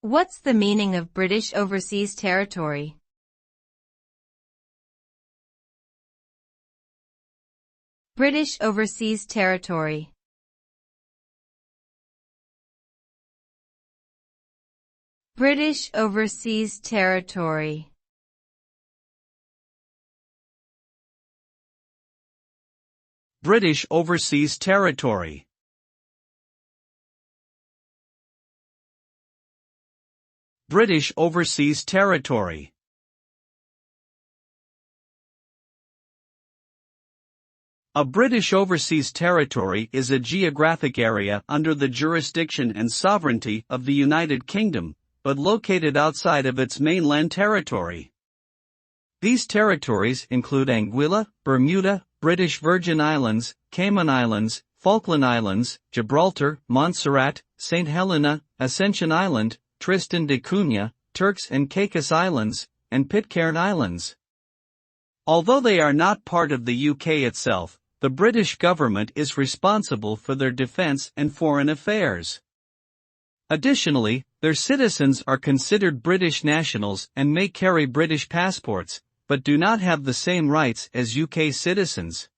What's the meaning of British Overseas Territory? British Overseas Territory. British Overseas Territory. British Overseas Territory. British Overseas Territory. A British Overseas Territory is a geographic area under the jurisdiction and sovereignty of the United Kingdom, but located outside of its mainland territory. These territories include Anguilla, Bermuda, British Virgin Islands, Cayman Islands, Falkland Islands, Gibraltar, Montserrat, St. Helena, Ascension Island, Tristan da Cunha, Turks and Caicos Islands, and Pitcairn Islands. Although they are not part of the UK itself, the British government is responsible for their defence and foreign affairs. Additionally, their citizens are considered British nationals and may carry British passports, but do not have the same rights as UK citizens.